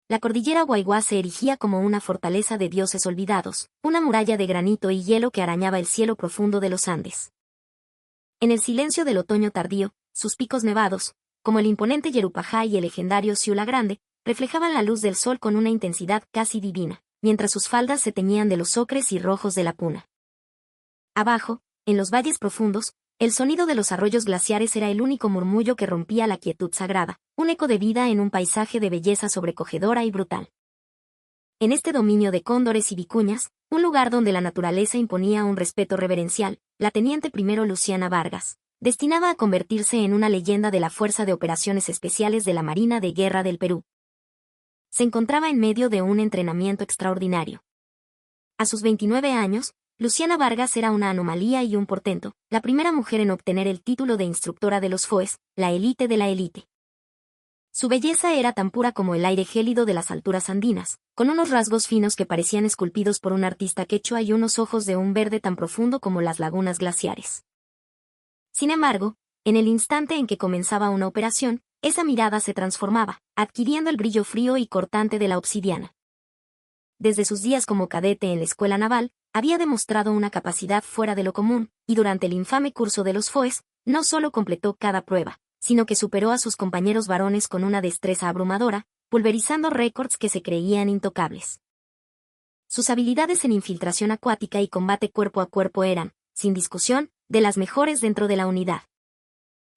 la cordillera Guayguá se erigía como una fortaleza de dioses olvidados, una muralla de granito y hielo que arañaba el cielo profundo de los Andes. En el silencio del otoño tardío, sus picos nevados, como el imponente Yerupajá y el legendario Ciula Grande, reflejaban la luz del sol con una intensidad casi divina, mientras sus faldas se teñían de los ocres y rojos de la puna. Abajo, en los valles profundos, el sonido de los arroyos glaciares era el único murmullo que rompía la quietud sagrada, un eco de vida en un paisaje de belleza sobrecogedora y brutal. En este dominio de cóndores y vicuñas, un lugar donde la naturaleza imponía un respeto reverencial, la teniente primero Luciana Vargas, destinada a convertirse en una leyenda de la Fuerza de Operaciones Especiales de la Marina de Guerra del Perú, se encontraba en medio de un entrenamiento extraordinario. A sus 29 años, Luciana Vargas era una anomalía y un portento, la primera mujer en obtener el título de instructora de los FOES, la élite de la élite. Su belleza era tan pura como el aire gélido de las alturas andinas, con unos rasgos finos que parecían esculpidos por un artista quechua y unos ojos de un verde tan profundo como las lagunas glaciares. Sin embargo, en el instante en que comenzaba una operación, esa mirada se transformaba, adquiriendo el brillo frío y cortante de la obsidiana. Desde sus días como cadete en la escuela naval, había demostrado una capacidad fuera de lo común, y durante el infame curso de los FOES, no solo completó cada prueba, sino que superó a sus compañeros varones con una destreza abrumadora, pulverizando récords que se creían intocables. Sus habilidades en infiltración acuática y combate cuerpo a cuerpo eran, sin discusión, de las mejores dentro de la unidad.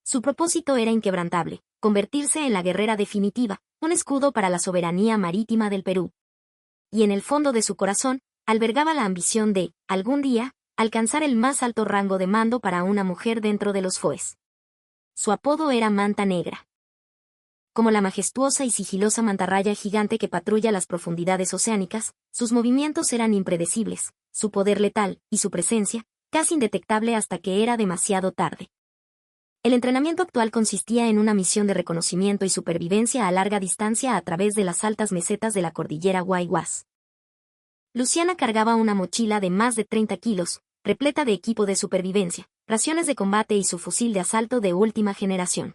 Su propósito era inquebrantable, convertirse en la guerrera definitiva, un escudo para la soberanía marítima del Perú. Y en el fondo de su corazón, albergaba la ambición de, algún día, alcanzar el más alto rango de mando para una mujer dentro de los FOES. Su apodo era Manta Negra. Como la majestuosa y sigilosa mantarraya gigante que patrulla las profundidades oceánicas, sus movimientos eran impredecibles, su poder letal, y su presencia, casi indetectable hasta que era demasiado tarde. El entrenamiento actual consistía en una misión de reconocimiento y supervivencia a larga distancia a través de las altas mesetas de la cordillera Guayguás. Luciana cargaba una mochila de más de 30 kilos, repleta de equipo de supervivencia, raciones de combate y su fusil de asalto de última generación.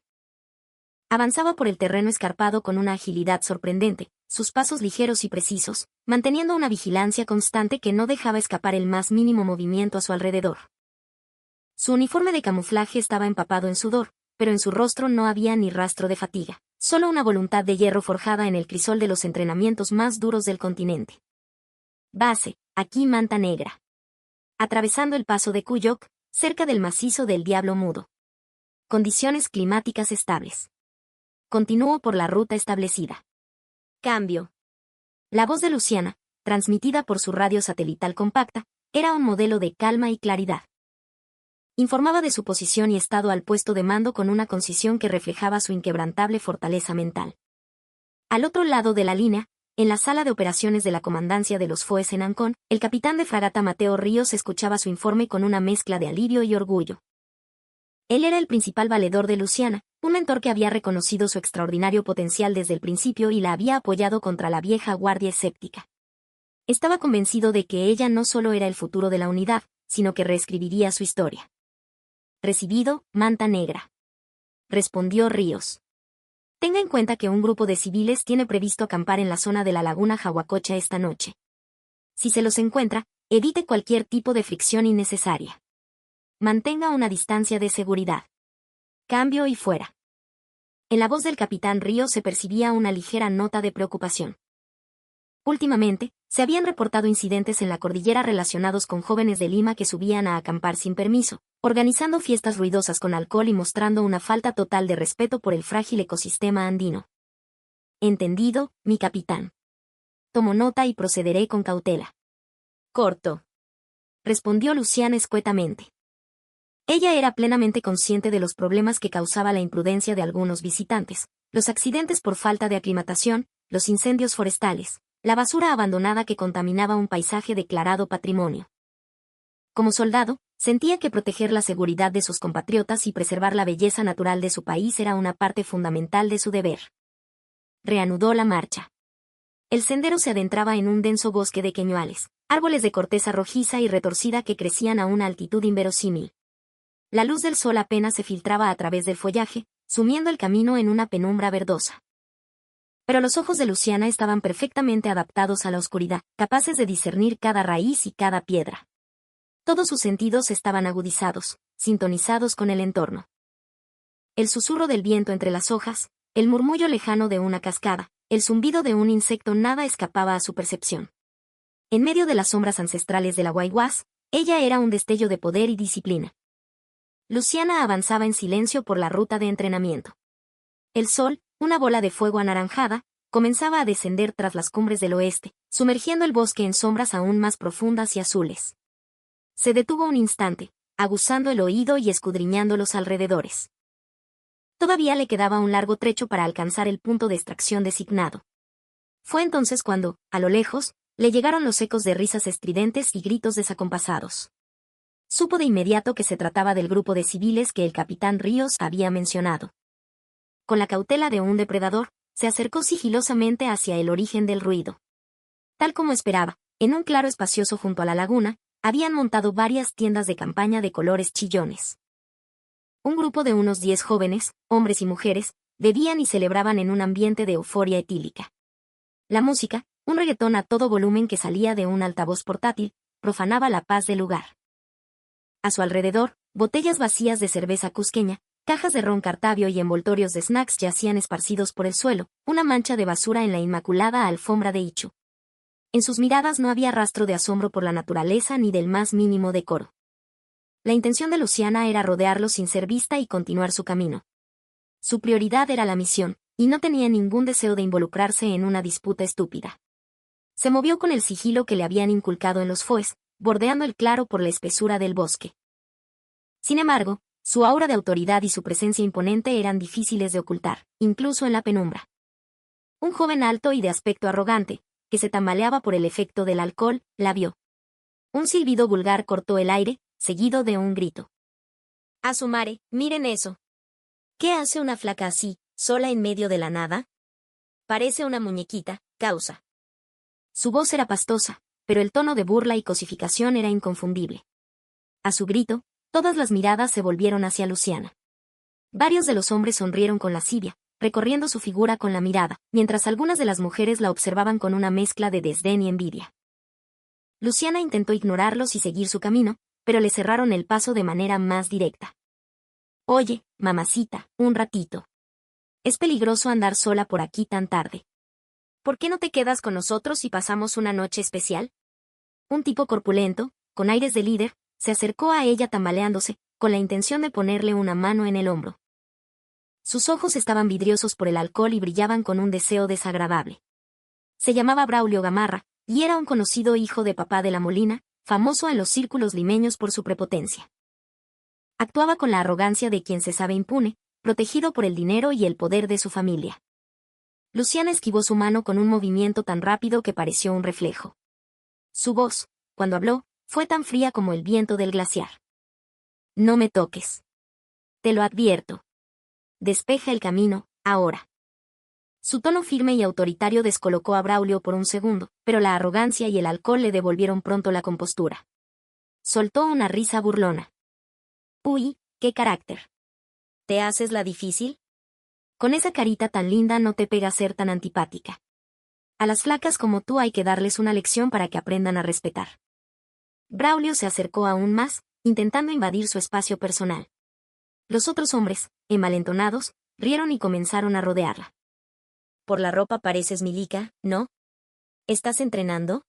Avanzaba por el terreno escarpado con una agilidad sorprendente, sus pasos ligeros y precisos, manteniendo una vigilancia constante que no dejaba escapar el más mínimo movimiento a su alrededor. Su uniforme de camuflaje estaba empapado en sudor, pero en su rostro no había ni rastro de fatiga, solo una voluntad de hierro forjada en el crisol de los entrenamientos más duros del continente. Base, aquí Manta Negra. Atravesando el paso de Cuyoc, cerca del macizo del Diablo Mudo. Condiciones climáticas estables. Continúo por la ruta establecida. Cambio. La voz de Luciana, transmitida por su radio satelital compacta, era un modelo de calma y claridad. Informaba de su posición y estado al puesto de mando con una concisión que reflejaba su inquebrantable fortaleza mental. Al otro lado de la línea, en la sala de operaciones de la comandancia de los FOES en Ancón, el capitán de fragata Mateo Ríos escuchaba su informe con una mezcla de alivio y orgullo. Él era el principal valedor de Luciana, un mentor que había reconocido su extraordinario potencial desde el principio y la había apoyado contra la vieja guardia escéptica. Estaba convencido de que ella no solo era el futuro de la unidad, sino que reescribiría su historia. Recibido, Manta Negra. Respondió Ríos. Tenga en cuenta que un grupo de civiles tiene previsto acampar en la zona de la laguna Jahuacocha esta noche. Si se los encuentra, evite cualquier tipo de fricción innecesaria. Mantenga una distancia de seguridad. Cambio y fuera. En la voz del capitán Ríos se percibía una ligera nota de preocupación. Últimamente, se habían reportado incidentes en la cordillera relacionados con jóvenes de Lima que subían a acampar sin permiso, organizando fiestas ruidosas con alcohol y mostrando una falta total de respeto por el frágil ecosistema andino. Entendido, mi capitán. Tomo nota y procederé con cautela. Corto. Respondió Luciana escuetamente. Ella era plenamente consciente de los problemas que causaba la imprudencia de algunos visitantes, los accidentes por falta de aclimatación, los incendios forestales, la basura abandonada que contaminaba un paisaje declarado patrimonio. Como soldado, sentía que proteger la seguridad de sus compatriotas y preservar la belleza natural de su país era una parte fundamental de su deber. Reanudó la marcha. El sendero se adentraba en un denso bosque de queñuales, árboles de corteza rojiza y retorcida que crecían a una altitud inverosímil. La luz del sol apenas se filtraba a través del follaje, sumiendo el camino en una penumbra verdosa. Pero los ojos de Luciana estaban perfectamente adaptados a la oscuridad, capaces de discernir cada raíz y cada piedra. Todos sus sentidos estaban agudizados, sintonizados con el entorno. El susurro del viento entre las hojas, el murmullo lejano de una cascada, el zumbido de un insecto, nada escapaba a su percepción. En medio de las sombras ancestrales de la Waiwas, ella era un destello de poder y disciplina. Luciana avanzaba en silencio por la ruta de entrenamiento. El sol, una bola de fuego anaranjada, comenzaba a descender tras las cumbres del oeste, sumergiendo el bosque en sombras aún más profundas y azules. Se detuvo un instante, aguzando el oído y escudriñando los alrededores. Todavía le quedaba un largo trecho para alcanzar el punto de extracción designado. Fue entonces cuando, a lo lejos, le llegaron los ecos de risas estridentes y gritos desacompasados. Supo de inmediato que se trataba del grupo de civiles que el capitán Ríos había mencionado. Con la cautela de un depredador, se acercó sigilosamente hacia el origen del ruido. Tal como esperaba, en un claro espacioso junto a la laguna, habían montado varias tiendas de campaña de colores chillones. Un grupo de unos 10 jóvenes, hombres y mujeres, bebían y celebraban en un ambiente de euforia etílica. La música, un reggaetón a todo volumen que salía de un altavoz portátil, profanaba la paz del lugar. A su alrededor, botellas vacías de cerveza cusqueña, cajas de ron Cartavio y envoltorios de snacks yacían esparcidos por el suelo, una mancha de basura en la inmaculada alfombra de Ichu. En sus miradas no había rastro de asombro por la naturaleza ni del más mínimo decoro. La intención de Luciana era rodearlos sin ser vista y continuar su camino. Su prioridad era la misión, y no tenía ningún deseo de involucrarse en una disputa estúpida. Se movió con el sigilo que le habían inculcado en los FOES, bordeando el claro por la espesura del bosque. Sin embargo, su aura de autoridad y su presencia imponente eran difíciles de ocultar, incluso en la penumbra. Un joven alto y de aspecto arrogante, que se tambaleaba por el efecto del alcohol, la vio. Un silbido vulgar cortó el aire, seguido de un grito. ¡A su mare, miren eso! ¿Qué hace una flaca así, sola en medio de la nada? Parece una muñequita, causa. Su voz era pastosa, pero el tono de burla y cosificación era inconfundible. A su grito, todas las miradas se volvieron hacia Luciana. Varios de los hombres sonrieron con lascivia, recorriendo su figura con la mirada, mientras algunas de las mujeres la observaban con una mezcla de desdén y envidia. Luciana intentó ignorarlos y seguir su camino, pero le cerraron el paso de manera más directa. Oye, mamacita, un ratito. Es peligroso andar sola por aquí tan tarde. ¿Por qué no te quedas con nosotros y pasamos una noche especial? Un tipo corpulento, con aires de líder, se acercó a ella tambaleándose, con la intención de ponerle una mano en el hombro. Sus ojos estaban vidriosos por el alcohol y brillaban con un deseo desagradable. Se llamaba Braulio Gamarra, y era un conocido hijo de papá de la Molina, famoso en los círculos limeños por su prepotencia. Actuaba con la arrogancia de quien se sabe impune, protegido por el dinero y el poder de su familia. Luciana esquivó su mano con un movimiento tan rápido que pareció un reflejo. Su voz, cuando habló, fue tan fría como el viento del glaciar. No me toques. Te lo advierto. Despeja el camino, ahora. Su tono firme y autoritario descolocó a Braulio por un segundo, pero la arrogancia y el alcohol le devolvieron pronto la compostura. Soltó una risa burlona. Uy, qué carácter. ¿Te haces la difícil? Con esa carita tan linda no te pega ser tan antipática. A las flacas como tú hay que darles una lección para que aprendan a respetar. Braulio se acercó aún más, intentando invadir su espacio personal. Los otros hombres, envalentonados, rieron y comenzaron a rodearla. Por la ropa pareces milica, ¿no? ¿Estás entrenando?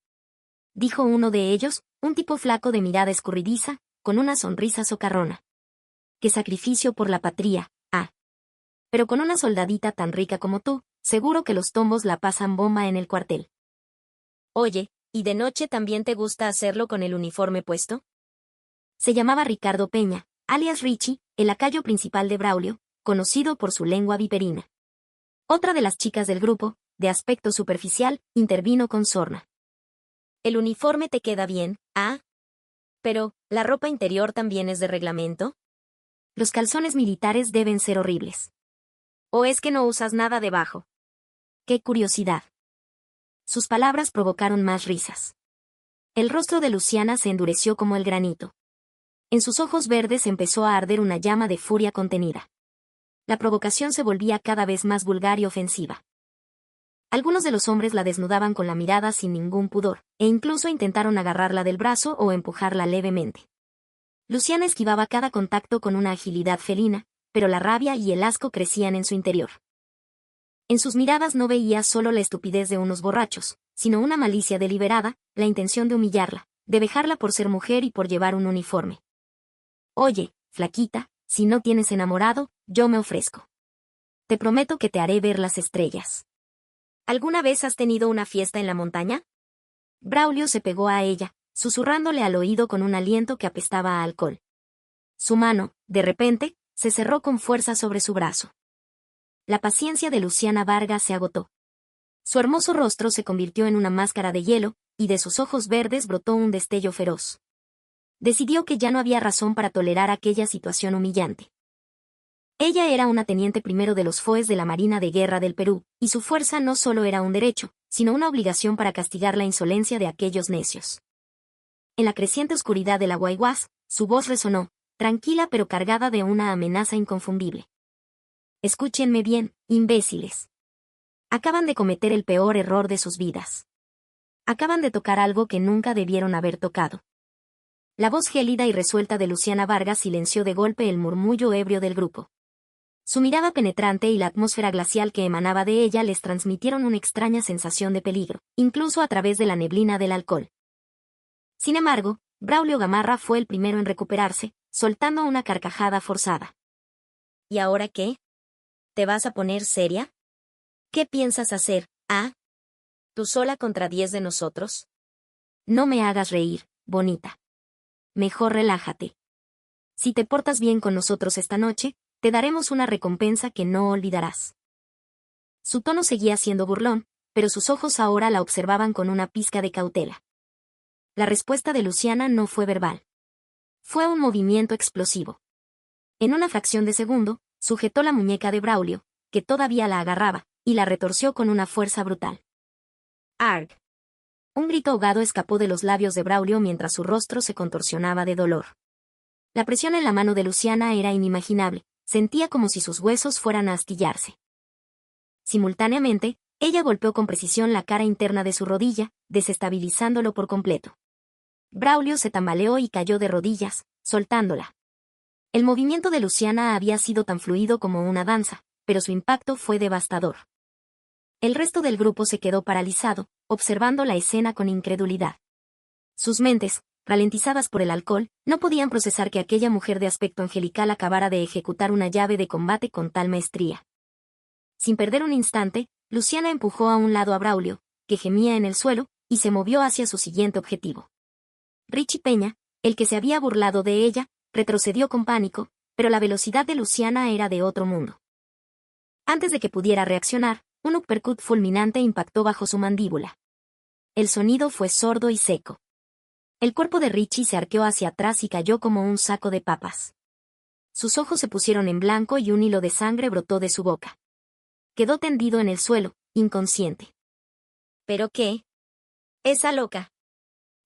Dijo uno de ellos, un tipo flaco de mirada escurridiza, con una sonrisa socarrona. ¡Qué sacrificio por la patria! Pero con una soldadita tan rica como tú, seguro que los tombos la pasan bomba en el cuartel. Oye, ¿y de noche también te gusta hacerlo con el uniforme puesto? Se llamaba Ricardo Peña, alias Richie, el lacayo principal de Braulio, conocido por su lengua viperina. Otra de las chicas del grupo, de aspecto superficial, intervino con sorna. El uniforme te queda bien, ¿ah? Pero, ¿la ropa interior también es de reglamento? Los calzones militares deben ser horribles. ¿O es que no usas nada debajo? ¡Qué curiosidad! Sus palabras provocaron más risas. El rostro de Luciana se endureció como el granito. En sus ojos verdes empezó a arder una llama de furia contenida. La provocación se volvía cada vez más vulgar y ofensiva. Algunos de los hombres la desnudaban con la mirada sin ningún pudor, e incluso intentaron agarrarla del brazo o empujarla levemente. Luciana esquivaba cada contacto con una agilidad felina, pero la rabia y el asco crecían en su interior. En sus miradas no veía solo la estupidez de unos borrachos, sino una malicia deliberada, la intención de humillarla, de vejarla por ser mujer y por llevar un uniforme. Oye, flaquita, si no tienes enamorado, yo me ofrezco. Te prometo que te haré ver las estrellas. ¿Alguna vez has tenido una fiesta en la montaña? Braulio se pegó a ella, susurrándole al oído con un aliento que apestaba a alcohol. Su mano, de repente, se cerró con fuerza sobre su brazo. La paciencia de Luciana Vargas se agotó. Su hermoso rostro se convirtió en una máscara de hielo, y de sus ojos verdes brotó un destello feroz. Decidió que ya no había razón para tolerar aquella situación humillante. Ella era una teniente primero de los FOES de la Marina de Guerra del Perú, y su fuerza no solo era un derecho, sino una obligación para castigar la insolencia de aquellos necios. En la creciente oscuridad de la Guayguás, su voz resonó, tranquila pero cargada de una amenaza inconfundible. Escúchenme bien, imbéciles. Acaban de cometer el peor error de sus vidas. Acaban de tocar algo que nunca debieron haber tocado. La voz gélida y resuelta de Luciana Vargas silenció de golpe el murmullo ebrio del grupo. Su mirada penetrante y la atmósfera glacial que emanaba de ella les transmitieron una extraña sensación de peligro, incluso a través de la neblina del alcohol. Sin embargo, Braulio Gamarra fue el primero en recuperarse, soltando una carcajada forzada. ¿Y ahora qué? ¿Te vas a poner seria? ¿Qué piensas hacer, ah? ¿Tú sola contra 10 de nosotros? No me hagas reír, bonita. Mejor relájate. Si te portas bien con nosotros esta noche, te daremos una recompensa que no olvidarás. Su tono seguía siendo burlón, pero sus ojos ahora la observaban con una pizca de cautela. La respuesta de Luciana no fue verbal. Fue un movimiento explosivo. En una fracción de segundo, sujetó la muñeca de Braulio, que todavía la agarraba, y la retorció con una fuerza brutal. ¡Arg! Un grito ahogado escapó de los labios de Braulio mientras su rostro se contorsionaba de dolor. La presión en la mano de Luciana era inimaginable, sentía como si sus huesos fueran a astillarse. Simultáneamente, ella golpeó con precisión la cara interna de su rodilla, desestabilizándolo por completo. Braulio se tambaleó y cayó de rodillas, soltándola. El movimiento de Luciana había sido tan fluido como una danza, pero su impacto fue devastador. El resto del grupo se quedó paralizado, observando la escena con incredulidad. Sus mentes, ralentizadas por el alcohol, no podían procesar que aquella mujer de aspecto angelical acabara de ejecutar una llave de combate con tal maestría. Sin perder un instante, Luciana empujó a un lado a Braulio, que gemía en el suelo, y se movió hacia su siguiente objetivo. Richie Peña, el que se había burlado de ella, retrocedió con pánico, pero la velocidad de Luciana era de otro mundo. Antes de que pudiera reaccionar, un uppercut fulminante impactó bajo su mandíbula. El sonido fue sordo y seco. El cuerpo de Richie se arqueó hacia atrás y cayó como un saco de papas. Sus ojos se pusieron en blanco y un hilo de sangre brotó de su boca. Quedó tendido en el suelo, inconsciente. ¿Pero qué? ¡Esa loca!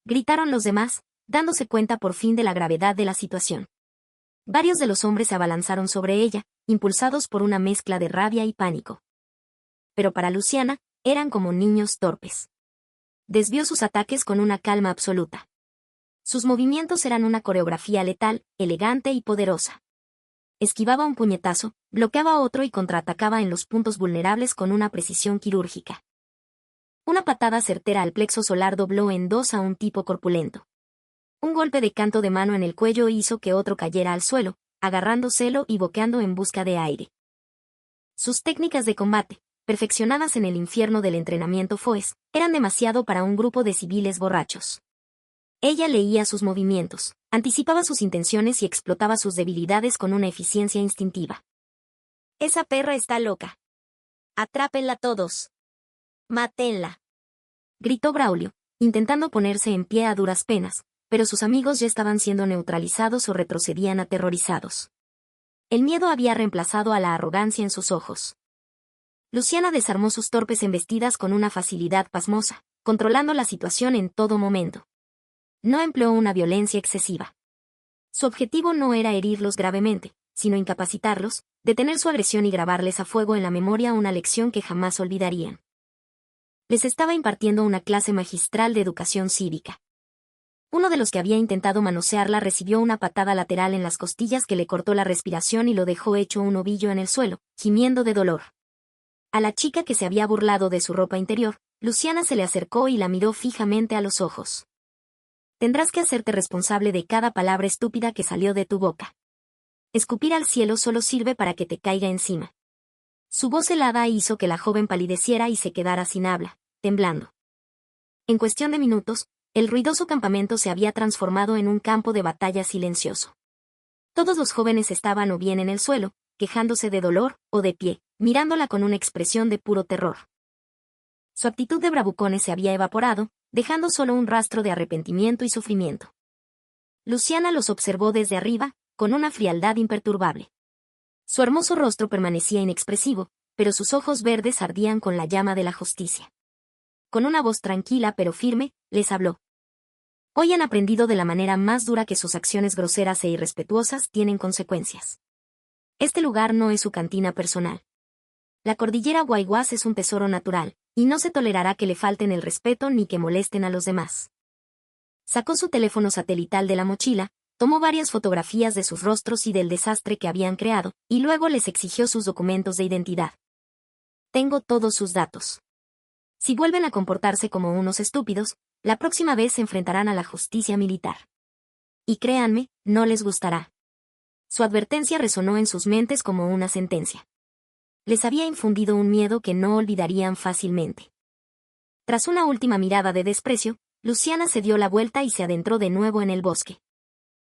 Gritaron los demás, dándose cuenta por fin de la gravedad de la situación. Varios de los hombres se abalanzaron sobre ella, impulsados por una mezcla de rabia y pánico. Pero para Luciana, eran como niños torpes. Desvió sus ataques con una calma absoluta. Sus movimientos eran una coreografía letal, elegante y poderosa. Esquivaba un puñetazo, bloqueaba otro y contraatacaba en los puntos vulnerables con una precisión quirúrgica. Una patada certera al plexo solar dobló en dos a un tipo corpulento. Un golpe de canto de mano en el cuello hizo que otro cayera al suelo, agarrándoselo y boqueando en busca de aire. Sus técnicas de combate, perfeccionadas en el infierno del entrenamiento FOES, eran demasiado para un grupo de civiles borrachos. Ella leía sus movimientos, anticipaba sus intenciones y explotaba sus debilidades con una eficiencia instintiva. «Esa perra está loca. Atrápenla todos. Mátenla», gritó Braulio, intentando ponerse en pie a duras penas, pero sus amigos ya estaban siendo neutralizados o retrocedían aterrorizados. El miedo había reemplazado a la arrogancia en sus ojos. Luciana desarmó sus torpes embestidas con una facilidad pasmosa, controlando la situación en todo momento. No empleó una violencia excesiva. Su objetivo no era herirlos gravemente, sino incapacitarlos, detener su agresión y grabarles a fuego en la memoria una lección que jamás olvidarían. Les estaba impartiendo una clase magistral de educación cívica. Uno de los que había intentado manosearla recibió una patada lateral en las costillas que le cortó la respiración y lo dejó hecho un ovillo en el suelo, gimiendo de dolor. A la chica que se había burlado de su ropa interior, Luciana se le acercó y la miró fijamente a los ojos. Tendrás que hacerte responsable de cada palabra estúpida que salió de tu boca. Escupir al cielo solo sirve para que te caiga encima. Su voz helada hizo que la joven palideciera y se quedara sin habla, temblando. En cuestión de minutos, el ruidoso campamento se había transformado en un campo de batalla silencioso. Todos los jóvenes estaban o bien en el suelo, quejándose de dolor, o de pie, mirándola con una expresión de puro terror. Su actitud de bravucones se había evaporado, dejando solo un rastro de arrepentimiento y sufrimiento. Luciana los observó desde arriba, con una frialdad imperturbable. Su hermoso rostro permanecía inexpresivo, pero sus ojos verdes ardían con la llama de la justicia. Con una voz tranquila pero firme, les habló. Hoy han aprendido de la manera más dura que sus acciones groseras e irrespetuosas tienen consecuencias. Este lugar no es su cantina personal. La cordillera Guayguas es un tesoro natural, y no se tolerará que le falten el respeto ni que molesten a los demás. Sacó su teléfono satelital de la mochila, tomó varias fotografías de sus rostros y del desastre que habían creado, y luego les exigió sus documentos de identidad. Tengo todos sus datos. Si vuelven a comportarse como unos estúpidos, la próxima vez se enfrentarán a la justicia militar. Y créanme, no les gustará. Su advertencia resonó en sus mentes como una sentencia. Les había infundido un miedo que no olvidarían fácilmente. Tras una última mirada de desprecio, Luciana se dio la vuelta y se adentró de nuevo en el bosque.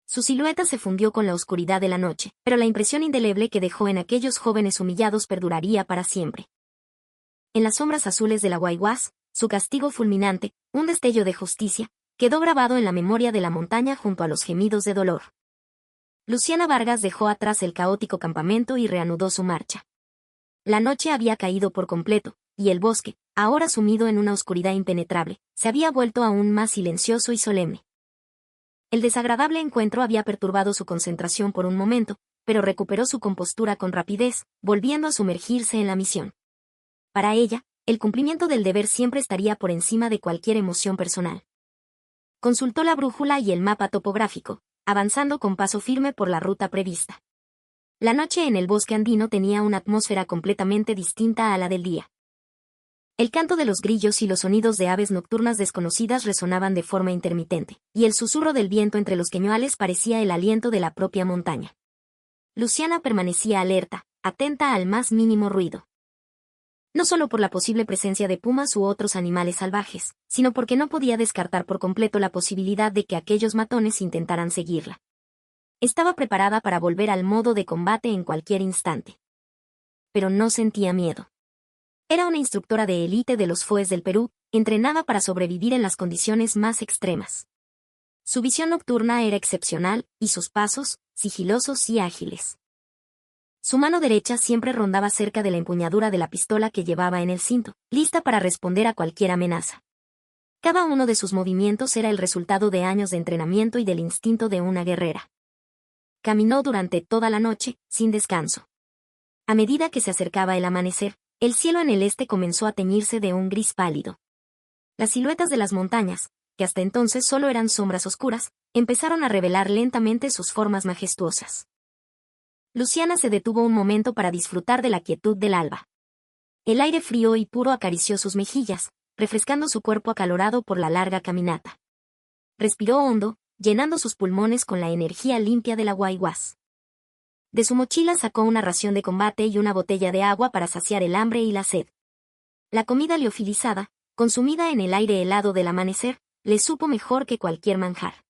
Su silueta se fundió con la oscuridad de la noche, pero la impresión indeleble que dejó en aquellos jóvenes humillados perduraría para siempre. En las sombras azules de la Guayguas, su castigo fulminante, un destello de justicia, quedó grabado en la memoria de la montaña junto a los gemidos de dolor. Luciana Vargas dejó atrás el caótico campamento y reanudó su marcha. La noche había caído por completo, y el bosque, ahora sumido en una oscuridad impenetrable, se había vuelto aún más silencioso y solemne. El desagradable encuentro había perturbado su concentración por un momento, pero recuperó su compostura con rapidez, volviendo a sumergirse en la misión. Para ella, el cumplimiento del deber siempre estaría por encima de cualquier emoción personal. Consultó la brújula y el mapa topográfico, avanzando con paso firme por la ruta prevista. La noche en el bosque andino tenía una atmósfera completamente distinta a la del día. El canto de los grillos y los sonidos de aves nocturnas desconocidas resonaban de forma intermitente, y el susurro del viento entre los queñuales parecía el aliento de la propia montaña. Luciana permanecía alerta, atenta al más mínimo ruido. No solo por la posible presencia de pumas u otros animales salvajes, sino porque no podía descartar por completo la posibilidad de que aquellos matones intentaran seguirla. Estaba preparada para volver al modo de combate en cualquier instante. Pero no sentía miedo. Era una instructora de élite de los FOES del Perú, entrenada para sobrevivir en las condiciones más extremas. Su visión nocturna era excepcional, y sus pasos, sigilosos y ágiles. Su mano derecha siempre rondaba cerca de la empuñadura de la pistola que llevaba en el cinto, lista para responder a cualquier amenaza. Cada uno de sus movimientos era el resultado de años de entrenamiento y del instinto de una guerrera. Caminó durante toda la noche, sin descanso. A medida que se acercaba el amanecer, el cielo en el este comenzó a teñirse de un gris pálido. Las siluetas de las montañas, que hasta entonces solo eran sombras oscuras, empezaron a revelar lentamente sus formas majestuosas. Luciana se detuvo un momento para disfrutar de la quietud del alba. El aire frío y puro acarició sus mejillas, refrescando su cuerpo acalorado por la larga caminata. Respiró hondo, llenando sus pulmones con la energía limpia de la Guayguas. De su mochila sacó una ración de combate y una botella de agua para saciar el hambre y la sed. La comida liofilizada, consumida en el aire helado del amanecer, le supo mejor que cualquier manjar.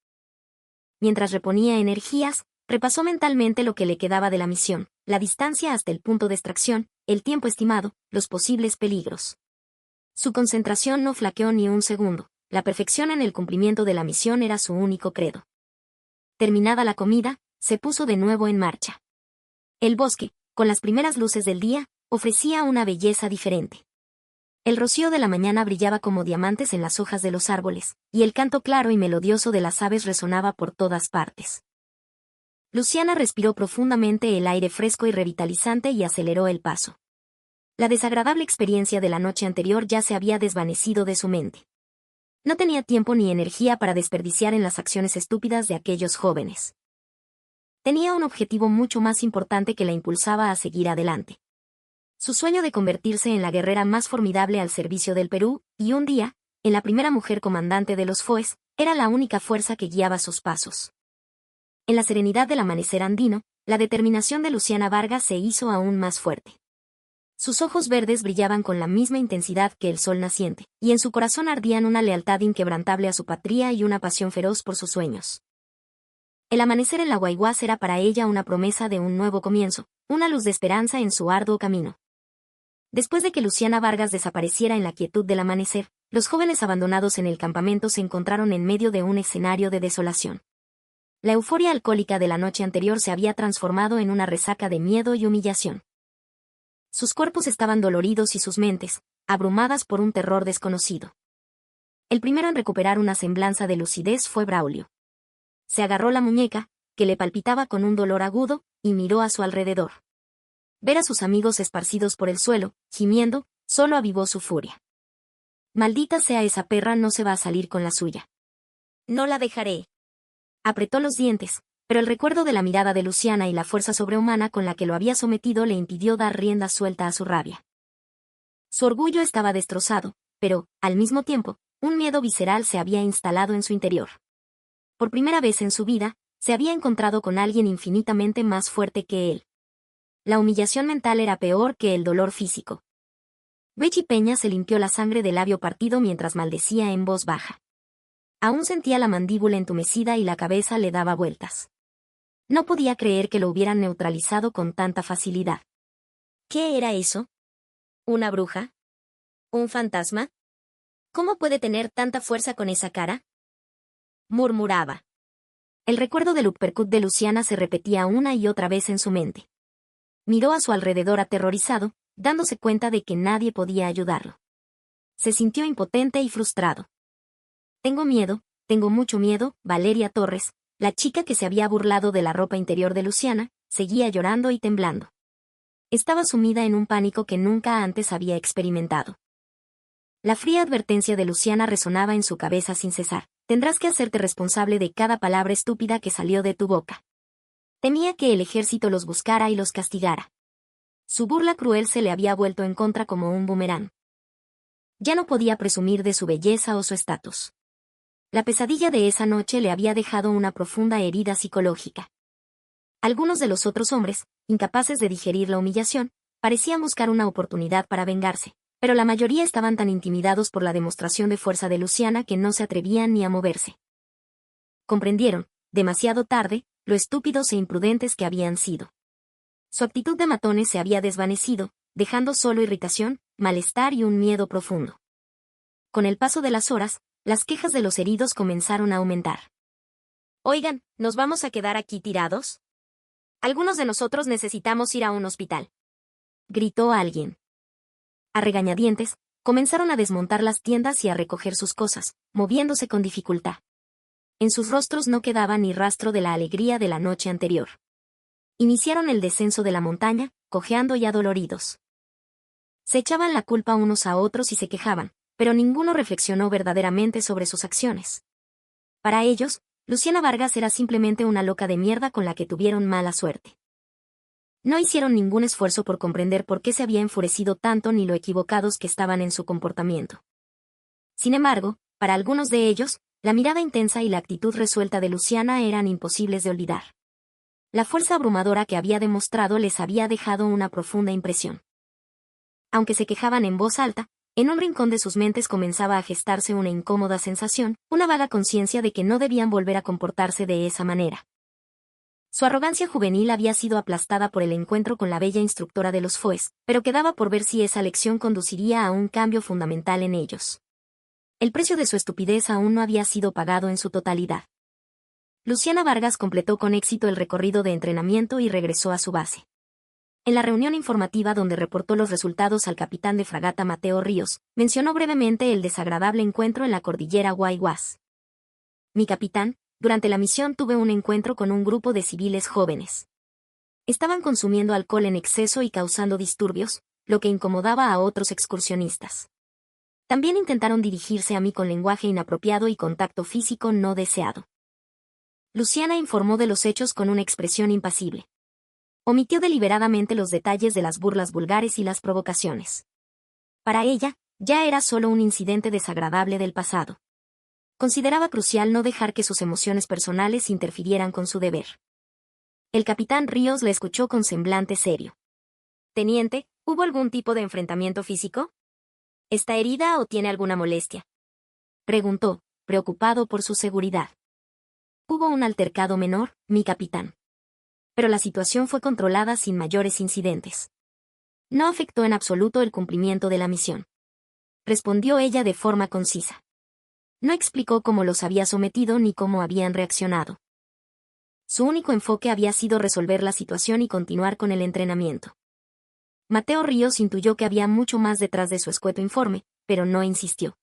Mientras reponía energías, repasó mentalmente lo que le quedaba de la misión, la distancia hasta el punto de extracción, el tiempo estimado, los posibles peligros. Su concentración no flaqueó ni un segundo, la perfección en el cumplimiento de la misión era su único credo. Terminada la comida, se puso de nuevo en marcha. El bosque, con las primeras luces del día, ofrecía una belleza diferente. El rocío de la mañana brillaba como diamantes en las hojas de los árboles, y el canto claro y melodioso de las aves resonaba por todas partes. Luciana respiró profundamente el aire fresco y revitalizante y aceleró el paso. La desagradable experiencia de la noche anterior ya se había desvanecido de su mente. No tenía tiempo ni energía para desperdiciar en las acciones estúpidas de aquellos jóvenes. Tenía un objetivo mucho más importante que la impulsaba a seguir adelante. Su sueño de convertirse en la guerrera más formidable al servicio del Perú, y un día, en la primera mujer comandante de los FOES, era la única fuerza que guiaba sus pasos. En la serenidad del amanecer andino, la determinación de Luciana Vargas se hizo aún más fuerte. Sus ojos verdes brillaban con la misma intensidad que el sol naciente, y en su corazón ardían una lealtad inquebrantable a su patria y una pasión feroz por sus sueños. El amanecer en la Guayguás era para ella una promesa de un nuevo comienzo, una luz de esperanza en su arduo camino. Después de que Luciana Vargas desapareciera en la quietud del amanecer, los jóvenes abandonados en el campamento se encontraron en medio de un escenario de desolación. La euforia alcohólica de la noche anterior se había transformado en una resaca de miedo y humillación. Sus cuerpos estaban doloridos y sus mentes, abrumadas por un terror desconocido. El primero en recuperar una semblanza de lucidez fue Braulio. Se agarró la muñeca, que le palpitaba con un dolor agudo, y miró a su alrededor. Ver a sus amigos esparcidos por el suelo, gimiendo, solo avivó su furia. Maldita sea esa perra, no se va a salir con la suya. No la dejaré. Apretó los dientes, pero el recuerdo de la mirada de Luciana y la fuerza sobrehumana con la que lo había sometido le impidió dar rienda suelta a su rabia. Su orgullo estaba destrozado, pero, al mismo tiempo, un miedo visceral se había instalado en su interior. Por primera vez en su vida, se había encontrado con alguien infinitamente más fuerte que él. La humillación mental era peor que el dolor físico. Betty Peña se limpió la sangre del labio partido mientras maldecía en voz baja. Aún sentía la mandíbula entumecida y la cabeza le daba vueltas. No podía creer que lo hubieran neutralizado con tanta facilidad. ¿Qué era eso? ¿Una bruja? ¿Un fantasma? ¿Cómo puede tener tanta fuerza con esa cara? Murmuraba. El recuerdo del uppercut de Luciana se repetía una y otra vez en su mente. Miró a su alrededor aterrorizado, dándose cuenta de que nadie podía ayudarlo. Se sintió impotente y frustrado. Tengo mucho miedo. Valeria Torres, la chica que se había burlado de la ropa interior de Luciana, seguía llorando y temblando. Estaba sumida en un pánico que nunca antes había experimentado. La fría advertencia de Luciana resonaba en su cabeza sin cesar. Tendrás que hacerte responsable de cada palabra estúpida que salió de tu boca. Temía que el ejército los buscara y los castigara. Su burla cruel se le había vuelto en contra como un boomerang. Ya no podía presumir de su belleza o su estatus. La pesadilla de esa noche le había dejado una profunda herida psicológica. Algunos de los otros hombres, incapaces de digerir la humillación, parecían buscar una oportunidad para vengarse, pero la mayoría estaban tan intimidados por la demostración de fuerza de Luciana que no se atrevían ni a moverse. Comprendieron, demasiado tarde, lo estúpidos e imprudentes que habían sido. Su actitud de matones se había desvanecido, dejando solo irritación, malestar y un miedo profundo. Con el paso de las horas, las quejas de los heridos comenzaron a aumentar. Oigan, ¿nos vamos a quedar aquí tirados? Algunos de nosotros necesitamos ir a un hospital. Gritó alguien. A regañadientes, comenzaron a desmontar las tiendas y a recoger sus cosas, moviéndose con dificultad. En sus rostros no quedaba ni rastro de la alegría de la noche anterior. Iniciaron el descenso de la montaña, cojeando y adoloridos. Se echaban la culpa unos a otros y se quejaban, pero ninguno reflexionó verdaderamente sobre sus acciones. Para ellos, Luciana Vargas era simplemente una loca de mierda con la que tuvieron mala suerte. No hicieron ningún esfuerzo por comprender por qué se había enfurecido tanto ni lo equivocados que estaban en su comportamiento. Sin embargo, para algunos de ellos, la mirada intensa y la actitud resuelta de Luciana eran imposibles de olvidar. La fuerza abrumadora que había demostrado les había dejado una profunda impresión. Aunque se quejaban en voz alta, en un rincón de sus mentes comenzaba a gestarse una incómoda sensación, una vaga conciencia de que no debían volver a comportarse de esa manera. Su arrogancia juvenil había sido aplastada por el encuentro con la bella instructora de los FOES, pero quedaba por ver si esa lección conduciría a un cambio fundamental en ellos. El precio de su estupidez aún no había sido pagado en su totalidad. Luciana Vargas completó con éxito el recorrido de entrenamiento y regresó a su base. En la reunión informativa donde reportó los resultados al capitán de fragata Mateo Ríos, mencionó brevemente el desagradable encuentro en la cordillera Guayguás. Mi capitán, durante la misión tuve un encuentro con un grupo de civiles jóvenes. Estaban consumiendo alcohol en exceso y causando disturbios, lo que incomodaba a otros excursionistas. También intentaron dirigirse a mí con lenguaje inapropiado y contacto físico no deseado. Luciana informó de los hechos con una expresión impasible. Omitió deliberadamente los detalles de las burlas vulgares y las provocaciones. Para ella, ya era solo un incidente desagradable del pasado. Consideraba crucial no dejar que sus emociones personales interfirieran con su deber. El capitán Ríos la escuchó con semblante serio. «Teniente, ¿hubo algún tipo de enfrentamiento físico? ¿Está herida o tiene alguna molestia?», preguntó, preocupado por su seguridad. «Hubo un altercado menor, mi capitán. Pero la situación fue controlada sin mayores incidentes. No afectó en absoluto el cumplimiento de la misión», respondió ella de forma concisa. No explicó cómo los había sometido ni cómo habían reaccionado. Su único enfoque había sido resolver la situación y continuar con el entrenamiento. Mateo Ríos intuyó que había mucho más detrás de su escueto informe, pero no insistió.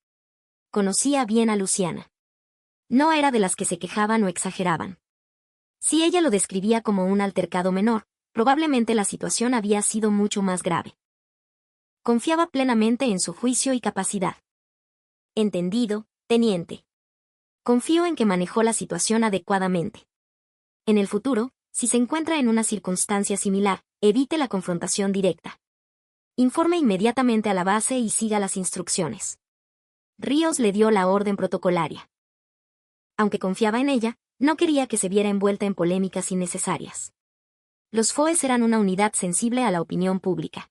Conocía bien a Luciana. No era de las que se quejaban o exageraban. Si ella lo describía como un altercado menor, probablemente la situación había sido mucho más grave. Confiaba plenamente en su juicio y capacidad. «Entendido, teniente. Confío en que manejó la situación adecuadamente. En el futuro, si se encuentra en una circunstancia similar, evite la confrontación directa. Informe inmediatamente a la base y siga las instrucciones». Ríos le dio la orden protocolaria. Aunque confiaba en ella, no quería que se viera envuelta en polémicas innecesarias. Los FOES eran una unidad sensible a la opinión pública.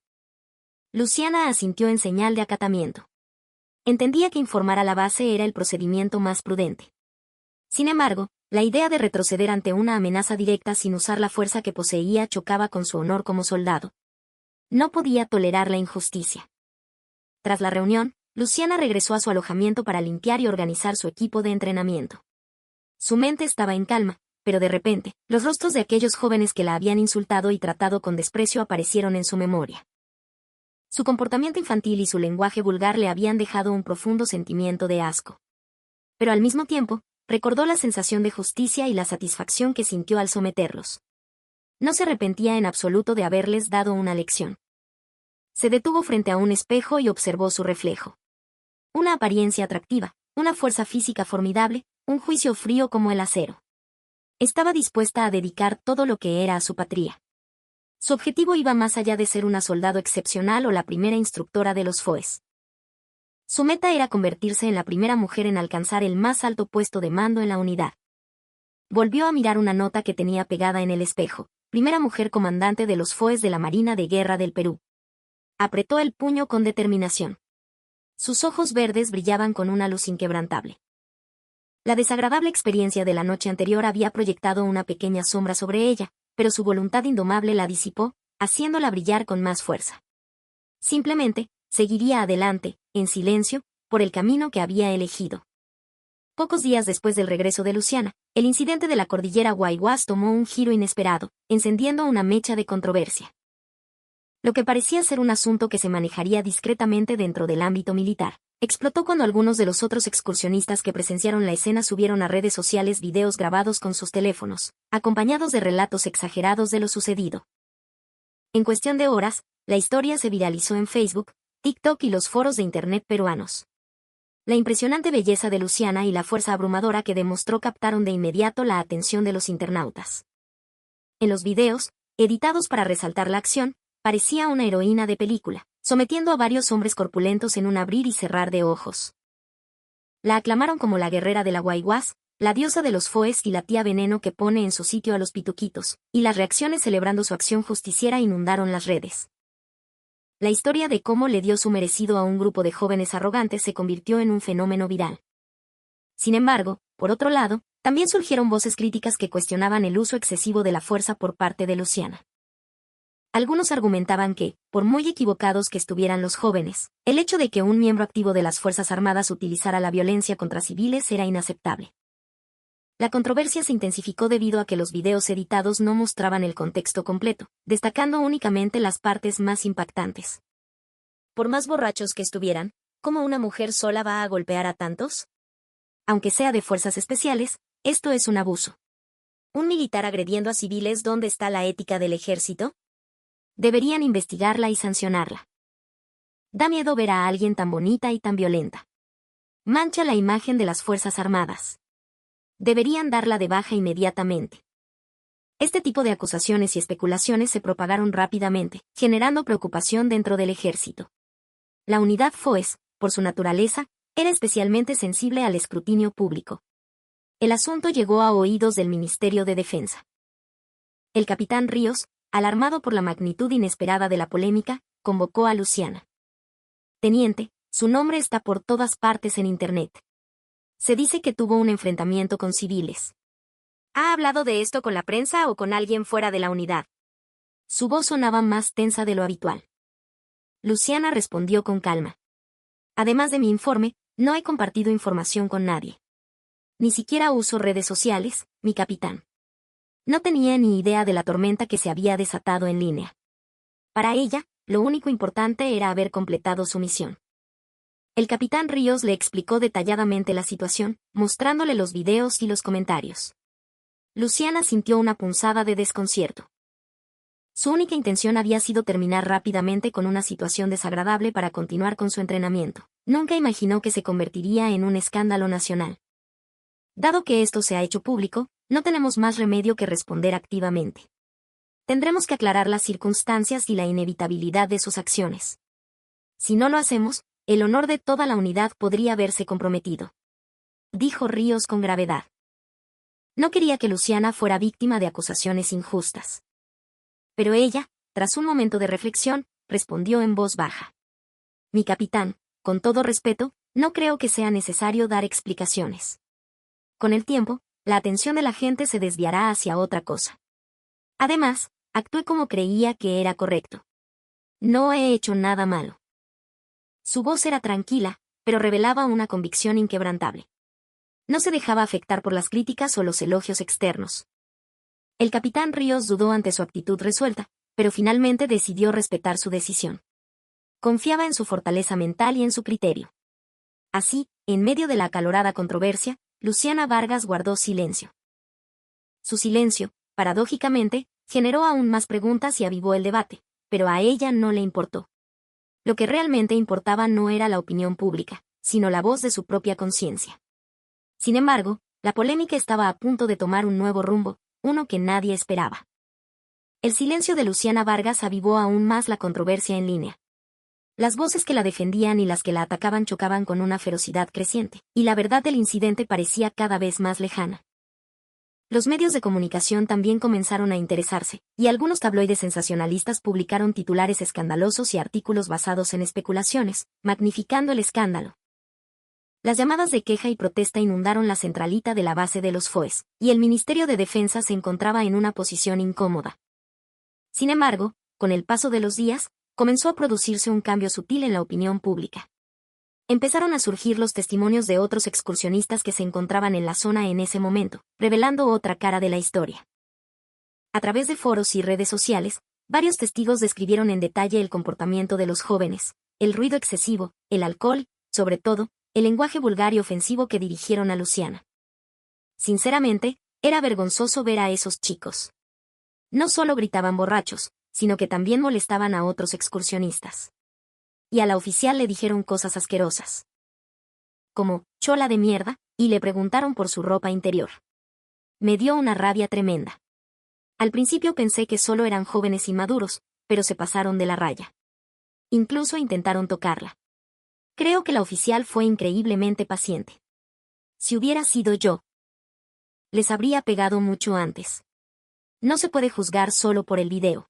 Luciana asintió en señal de acatamiento. Entendía que informar a la base era el procedimiento más prudente. Sin embargo, la idea de retroceder ante una amenaza directa sin usar la fuerza que poseía chocaba con su honor como soldado. No podía tolerar la injusticia. Tras la reunión, Luciana regresó a su alojamiento para limpiar y organizar su equipo de entrenamiento. Su mente estaba en calma, pero de repente, los rostros de aquellos jóvenes que la habían insultado y tratado con desprecio aparecieron en su memoria. Su comportamiento infantil y su lenguaje vulgar le habían dejado un profundo sentimiento de asco. Pero al mismo tiempo, recordó la sensación de justicia y la satisfacción que sintió al someterlos. No se arrepentía en absoluto de haberles dado una lección. Se detuvo frente a un espejo y observó su reflejo. Una apariencia atractiva, una fuerza física formidable, un juicio frío como el acero. Estaba dispuesta a dedicar todo lo que era a su patria. Su objetivo iba más allá de ser una soldado excepcional o la primera instructora de los FOES. Su meta era convertirse en la primera mujer en alcanzar el más alto puesto de mando en la unidad. Volvió a mirar una nota que tenía pegada en el espejo: primera mujer comandante de los FOES de la Marina de Guerra del Perú. Apretó el puño con determinación. Sus ojos verdes brillaban con una luz inquebrantable. La desagradable experiencia de la noche anterior había proyectado una pequeña sombra sobre ella, pero su voluntad indomable la disipó, haciéndola brillar con más fuerza. Simplemente, seguiría adelante, en silencio, por el camino que había elegido. Pocos días después del regreso de Luciana, el incidente de la cordillera Guayguas tomó un giro inesperado, encendiendo una mecha de controversia. Lo que parecía ser un asunto que se manejaría discretamente dentro del ámbito militar, explotó cuando algunos de los otros excursionistas que presenciaron la escena subieron a redes sociales videos grabados con sus teléfonos, acompañados de relatos exagerados de lo sucedido. En cuestión de horas, la historia se viralizó en Facebook, TikTok y los foros de Internet peruanos. La impresionante belleza de Luciana y la fuerza abrumadora que demostró captaron de inmediato la atención de los internautas. En los videos, editados para resaltar la acción, parecía una heroína de película, sometiendo a varios hombres corpulentos en un abrir y cerrar de ojos. La aclamaron como la guerrera de la Guayguas, la diosa de los FOES y la tía veneno que pone en su sitio a los pituquitos, y las reacciones celebrando su acción justiciera inundaron las redes. La historia de cómo le dio su merecido a un grupo de jóvenes arrogantes se convirtió en un fenómeno viral. Sin embargo, por otro lado, también surgieron voces críticas que cuestionaban el uso excesivo de la fuerza por parte de Luciana. Algunos argumentaban que, por muy equivocados que estuvieran los jóvenes, el hecho de que un miembro activo de las Fuerzas Armadas utilizara la violencia contra civiles era inaceptable. La controversia se intensificó debido a que los videos editados no mostraban el contexto completo, destacando únicamente las partes más impactantes. Por más borrachos que estuvieran, ¿cómo una mujer sola va a golpear a tantos? Aunque sea de fuerzas especiales, esto es un abuso. ¿Un militar agrediendo a civiles? ¿Dónde está la ética del ejército? Deberían investigarla y sancionarla. Da miedo ver a alguien tan bonita y tan violenta. Mancha la imagen de las Fuerzas Armadas. Deberían darla de baja inmediatamente. Este tipo de acusaciones y especulaciones se propagaron rápidamente, generando preocupación dentro del ejército. La unidad FOES, por su naturaleza, era especialmente sensible al escrutinio público. El asunto llegó a oídos del Ministerio de Defensa. El capitán Ríos, alarmado por la magnitud inesperada de la polémica, convocó a Luciana. Teniente, su nombre está por todas partes en Internet. Se dice que tuvo un enfrentamiento con civiles. ¿Ha hablado de esto con la prensa o con alguien fuera de la unidad? Su voz sonaba más tensa de lo habitual. Luciana respondió con calma. Además de mi informe, no he compartido información con nadie. Ni siquiera uso redes sociales, mi capitán. No tenía ni idea de la tormenta que se había desatado en línea. Para ella, lo único importante era haber completado su misión. El capitán Ríos le explicó detalladamente la situación, mostrándole los videos y los comentarios. Luciana sintió una punzada de desconcierto. Su única intención había sido terminar rápidamente con una situación desagradable para continuar con su entrenamiento. Nunca imaginó que se convertiría en un escándalo nacional. Dado que esto se ha hecho público, no tenemos más remedio que responder activamente. Tendremos que aclarar las circunstancias y la inevitabilidad de sus acciones. Si no lo hacemos, el honor de toda la unidad podría verse comprometido. Dijo Ríos con gravedad. No quería que Luciana fuera víctima de acusaciones injustas. Pero ella, tras un momento de reflexión, respondió en voz baja. Mi capitán, con todo respeto, no creo que sea necesario dar explicaciones. Con el tiempo, la atención de la gente se desviará hacia otra cosa. Además, actué como creía que era correcto. No he hecho nada malo. Su voz era tranquila, pero revelaba una convicción inquebrantable. No se dejaba afectar por las críticas o los elogios externos. El capitán Ríos dudó ante su actitud resuelta, pero finalmente decidió respetar su decisión. Confiaba en su fortaleza mental y en su criterio. Así, en medio de la acalorada controversia, Luciana Vargas guardó silencio. Su silencio, paradójicamente, generó aún más preguntas y avivó el debate, pero a ella no le importó. Lo que realmente importaba no era la opinión pública, sino la voz de su propia conciencia. Sin embargo, la polémica estaba a punto de tomar un nuevo rumbo, uno que nadie esperaba. El silencio de Luciana Vargas avivó aún más la controversia en línea. Las voces que la defendían y las que la atacaban chocaban con una ferocidad creciente, y la verdad del incidente parecía cada vez más lejana. Los medios de comunicación también comenzaron a interesarse, y algunos tabloides sensacionalistas publicaron titulares escandalosos y artículos basados en especulaciones, magnificando el escándalo. Las llamadas de queja y protesta inundaron la centralita de la base de los FOES, y el Ministerio de Defensa se encontraba en una posición incómoda. Sin embargo, con el paso de los días, comenzó a producirse un cambio sutil en la opinión pública. Empezaron a surgir los testimonios de otros excursionistas que se encontraban en la zona en ese momento, revelando otra cara de la historia. A través de foros y redes sociales, varios testigos describieron en detalle el comportamiento de los jóvenes, el ruido excesivo, el alcohol, sobre todo, el lenguaje vulgar y ofensivo que dirigieron a Luciana. Sinceramente, era vergonzoso ver a esos chicos. No solo gritaban borrachos, sino que también molestaban a otros excursionistas. Y a la oficial le dijeron cosas asquerosas. Como, chola de mierda, y le preguntaron por su ropa interior. Me dio una rabia tremenda. Al principio pensé que solo eran jóvenes inmaduros, pero se pasaron de la raya. Incluso intentaron tocarla. Creo que la oficial fue increíblemente paciente. Si hubiera sido yo, les habría pegado mucho antes. No se puede juzgar solo por el video.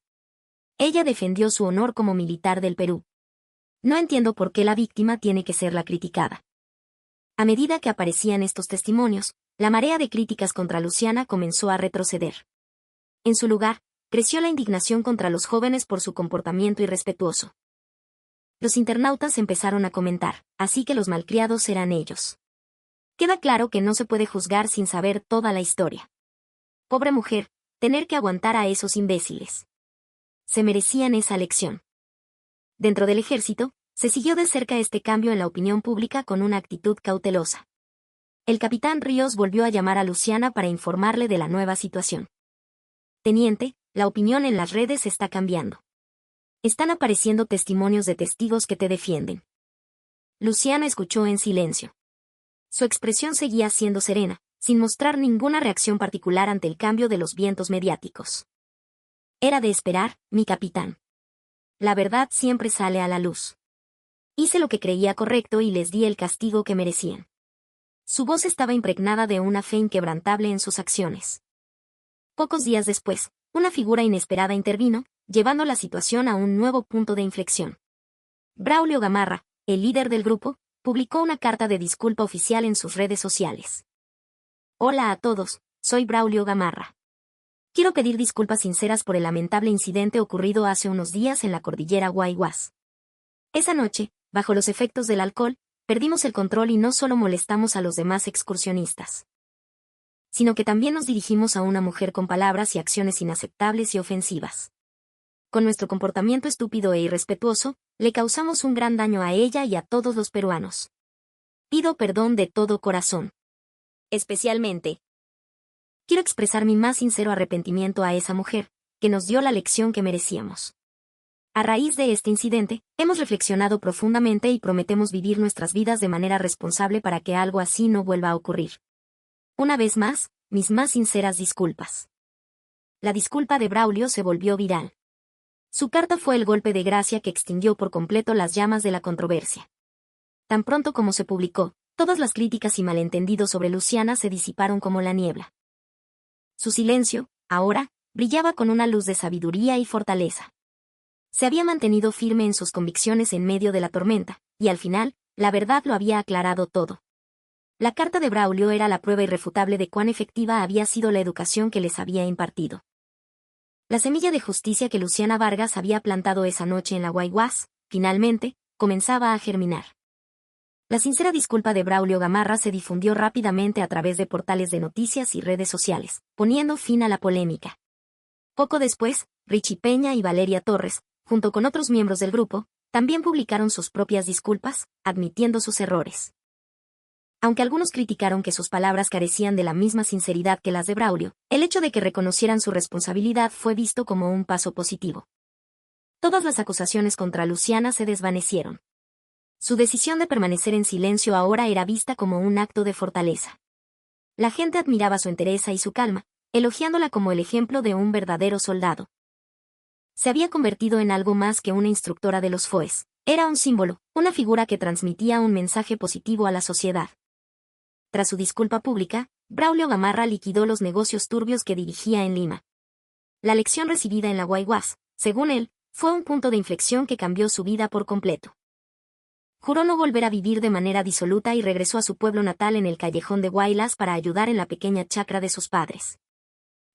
Ella defendió su honor como militar del Perú. No entiendo por qué la víctima tiene que ser la criticada. A medida que aparecían estos testimonios, la marea de críticas contra Luciana comenzó a retroceder. En su lugar, creció la indignación contra los jóvenes por su comportamiento irrespetuoso. Los internautas empezaron a comentar, así que los malcriados eran ellos. Queda claro que no se puede juzgar sin saber toda la historia. Pobre mujer, tener que aguantar a esos imbéciles. Se merecían esa lección. Dentro del ejército, se siguió de cerca este cambio en la opinión pública con una actitud cautelosa. El capitán Ríos volvió a llamar a Luciana para informarle de la nueva situación. Teniente, la opinión en las redes está cambiando. Están apareciendo testimonios de testigos que te defienden. Luciana escuchó en silencio. Su expresión seguía siendo serena, sin mostrar ninguna reacción particular ante el cambio de los vientos mediáticos. Era de esperar, mi capitán. La verdad siempre sale a la luz. Hice lo que creía correcto y les di el castigo que merecían. Su voz estaba impregnada de una fe inquebrantable en sus acciones. Pocos días después, una figura inesperada intervino, llevando la situación a un nuevo punto de inflexión. Braulio Gamarra, el líder del grupo, publicó una carta de disculpa oficial en sus redes sociales. Hola a todos, soy Braulio Gamarra. Quiero pedir disculpas sinceras por el lamentable incidente ocurrido hace unos días en la cordillera Guayguas. Esa noche, bajo los efectos del alcohol, perdimos el control y no solo molestamos a los demás excursionistas, sino que también nos dirigimos a una mujer con palabras y acciones inaceptables y ofensivas. Con nuestro comportamiento estúpido e irrespetuoso, le causamos un gran daño a ella y a todos los peruanos. Pido perdón de todo corazón. Especialmente, quiero expresar mi más sincero arrepentimiento a esa mujer, que nos dio la lección que merecíamos. A raíz de este incidente, hemos reflexionado profundamente y prometemos vivir nuestras vidas de manera responsable para que algo así no vuelva a ocurrir. Una vez más, mis más sinceras disculpas. La disculpa de Braulio se volvió viral. Su carta fue el golpe de gracia que extinguió por completo las llamas de la controversia. Tan pronto como se publicó, todas las críticas y malentendidos sobre Luciana se disiparon como la niebla. Su silencio, ahora, brillaba con una luz de sabiduría y fortaleza. Se había mantenido firme en sus convicciones en medio de la tormenta, y al final, la verdad lo había aclarado todo. La carta de Braulio era la prueba irrefutable de cuán efectiva había sido la educación que les había impartido. La semilla de justicia que Luciana Vargas había plantado esa noche en la Guayguas, finalmente, comenzaba a germinar. La sincera disculpa de Braulio Gamarra se difundió rápidamente a través de portales de noticias y redes sociales, poniendo fin a la polémica. Poco después, Richie Peña y Valeria Torres, junto con otros miembros del grupo, también publicaron sus propias disculpas, admitiendo sus errores. Aunque algunos criticaron que sus palabras carecían de la misma sinceridad que las de Braulio, el hecho de que reconocieran su responsabilidad fue visto como un paso positivo. Todas las acusaciones contra Luciana se desvanecieron. Su decisión de permanecer en silencio ahora era vista como un acto de fortaleza. La gente admiraba su entereza y su calma, elogiándola como el ejemplo de un verdadero soldado. Se había convertido en algo más que una instructora de los FOES. Era un símbolo, una figura que transmitía un mensaje positivo a la sociedad. Tras su disculpa pública, Braulio Gamarra liquidó los negocios turbios que dirigía en Lima. La lección recibida en la Guayguas, según él, fue un punto de inflexión que cambió su vida por completo. Juró no volver a vivir de manera disoluta y regresó a su pueblo natal en el callejón de Huaylas para ayudar en la pequeña chacra de sus padres.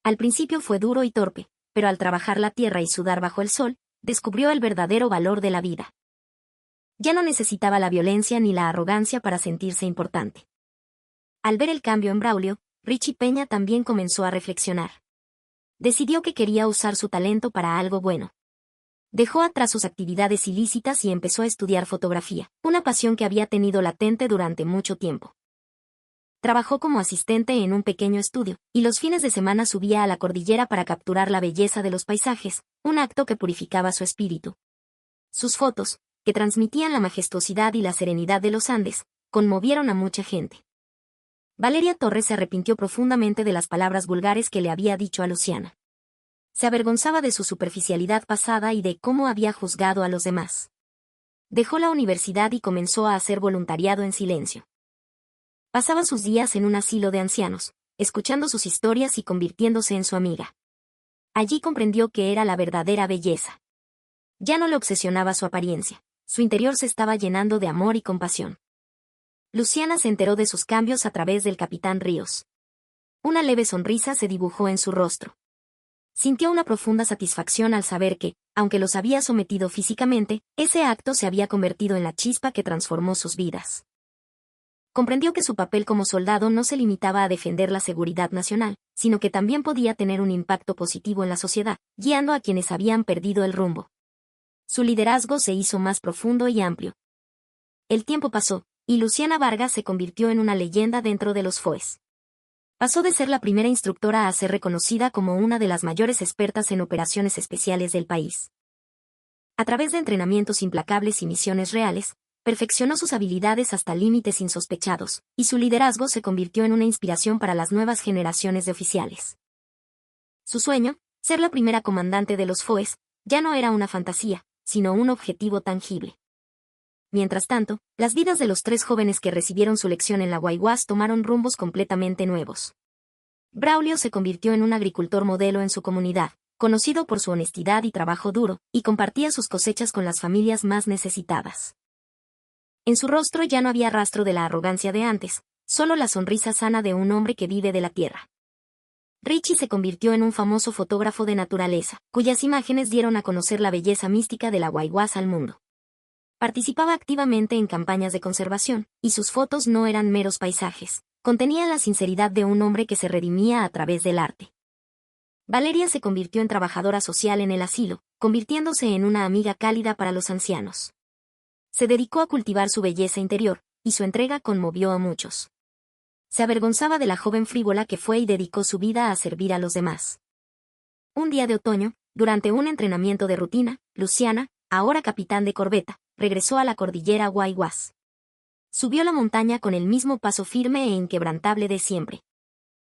Al principio fue duro y torpe, pero al trabajar la tierra y sudar bajo el sol, descubrió el verdadero valor de la vida. Ya no necesitaba la violencia ni la arrogancia para sentirse importante. Al ver el cambio en Braulio, Richie Peña también comenzó a reflexionar. Decidió que quería usar su talento para algo bueno. Dejó atrás sus actividades ilícitas y empezó a estudiar fotografía, una pasión que había tenido latente durante mucho tiempo. Trabajó como asistente en un pequeño estudio, y los fines de semana subía a la cordillera para capturar la belleza de los paisajes, un acto que purificaba su espíritu. Sus fotos, que transmitían la majestuosidad y la serenidad de los Andes, conmovieron a mucha gente. Valeria Torres se arrepintió profundamente de las palabras vulgares que le había dicho a Luciana. Se avergonzaba de su superficialidad pasada y de cómo había juzgado a los demás. Dejó la universidad y comenzó a hacer voluntariado en silencio. Pasaba sus días en un asilo de ancianos, escuchando sus historias y convirtiéndose en su amiga. Allí comprendió que era la verdadera belleza. Ya no le obsesionaba su apariencia, su interior se estaba llenando de amor y compasión. Luciana se enteró de sus cambios a través del capitán Ríos. Una leve sonrisa se dibujó en su rostro. Sintió una profunda satisfacción al saber que, aunque los había sometido físicamente, ese acto se había convertido en la chispa que transformó sus vidas. Comprendió que su papel como soldado no se limitaba a defender la seguridad nacional, sino que también podía tener un impacto positivo en la sociedad, guiando a quienes habían perdido el rumbo. Su liderazgo se hizo más profundo y amplio. El tiempo pasó, y Luciana Vargas se convirtió en una leyenda dentro de los FOES. Pasó de ser la primera instructora a ser reconocida como una de las mayores expertas en operaciones especiales del país. A través de entrenamientos implacables y misiones reales, perfeccionó sus habilidades hasta límites insospechados, y su liderazgo se convirtió en una inspiración para las nuevas generaciones de oficiales. Su sueño, ser la primera comandante de los FOES, ya no era una fantasía, sino un objetivo tangible. Mientras tanto, las vidas de los 3 jóvenes que recibieron su lección en la Guayguas tomaron rumbos completamente nuevos. Braulio se convirtió en un agricultor modelo en su comunidad, conocido por su honestidad y trabajo duro, y compartía sus cosechas con las familias más necesitadas. En su rostro ya no había rastro de la arrogancia de antes, solo la sonrisa sana de un hombre que vive de la tierra. Richie se convirtió en un famoso fotógrafo de naturaleza, cuyas imágenes dieron a conocer la belleza mística de la Guayguas al mundo. Participaba activamente en campañas de conservación, y sus fotos no eran meros paisajes, contenían la sinceridad de un hombre que se redimía a través del arte. Valeria se convirtió en trabajadora social en el asilo, convirtiéndose en una amiga cálida para los ancianos. Se dedicó a cultivar su belleza interior, y su entrega conmovió a muchos. Se avergonzaba de la joven frívola que fue y dedicó su vida a servir a los demás. Un día de otoño, durante un entrenamiento de rutina, Luciana, ahora capitán de corbeta, regresó a la cordillera Guayguas. Subió la montaña con el mismo paso firme e inquebrantable de siempre.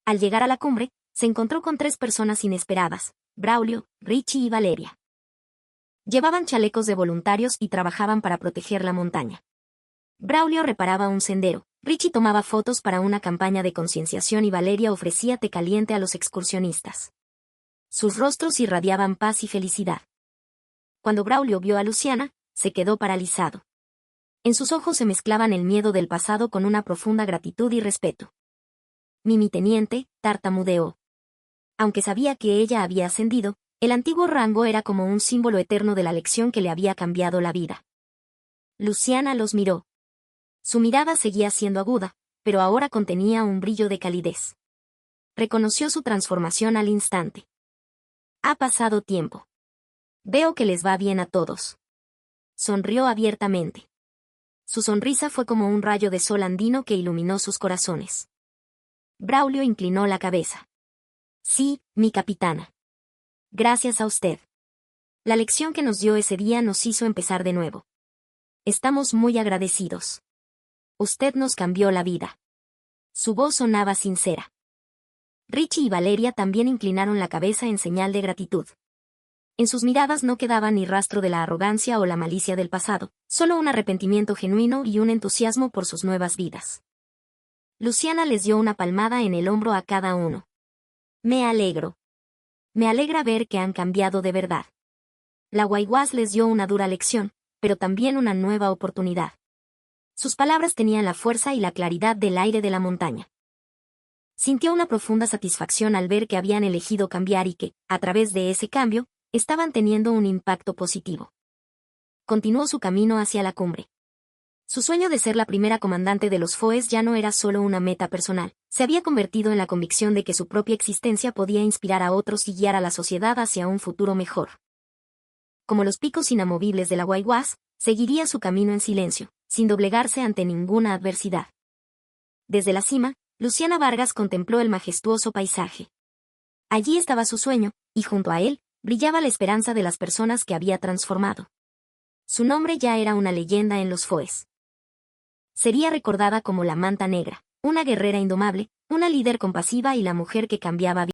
Al llegar a la cumbre, se encontró con 3 personas inesperadas, Braulio, Richie y Valeria. Llevaban chalecos de voluntarios y trabajaban para proteger la montaña. Braulio reparaba un sendero, Richie tomaba fotos para una campaña de concienciación y Valeria ofrecía té caliente a los excursionistas. Sus rostros irradiaban paz y felicidad. Cuando Braulio vio a Luciana, se quedó paralizado. En sus ojos se mezclaban el miedo del pasado con una profunda gratitud y respeto. Mi teniente, tartamudeó. Aunque sabía que ella había ascendido, el antiguo rango era como un símbolo eterno de la lección que le había cambiado la vida. Luciana los miró. Su mirada seguía siendo aguda, pero ahora contenía un brillo de calidez. Reconoció su transformación al instante. Ha pasado tiempo. Veo que les va bien a todos. Sonrió abiertamente. Su sonrisa fue como un rayo de sol andino que iluminó sus corazones. Braulio inclinó la cabeza. Sí, mi capitana. Gracias a usted. La lección que nos dio ese día nos hizo empezar de nuevo. Estamos muy agradecidos. Usted nos cambió la vida. Su voz sonaba sincera. Richie y Valeria también inclinaron la cabeza en señal de gratitud. En sus miradas no quedaba ni rastro de la arrogancia o la malicia del pasado, solo un arrepentimiento genuino y un entusiasmo por sus nuevas vidas. Luciana les dio una palmada en el hombro a cada uno. Me alegro. Me alegra ver que han cambiado de verdad. La Guayguas les dio una dura lección, pero también una nueva oportunidad. Sus palabras tenían la fuerza y la claridad del aire de la montaña. Sintió una profunda satisfacción al ver que habían elegido cambiar y que, a través de ese cambio, estaban teniendo un impacto positivo. Continuó su camino hacia la cumbre. Su sueño de ser la primera comandante de los FOES ya no era solo una meta personal, se había convertido en la convicción de que su propia existencia podía inspirar a otros y guiar a la sociedad hacia un futuro mejor. Como los picos inamovibles de la Guayguas, seguiría su camino en silencio, sin doblegarse ante ninguna adversidad. Desde la cima, Luciana Vargas contempló el majestuoso paisaje. Allí estaba su sueño, y junto a él, brillaba la esperanza de las personas que había transformado. Su nombre ya era una leyenda en los FOES. Sería recordada como la Manta Negra, una guerrera indomable, una líder compasiva y la mujer que cambiaba vidas.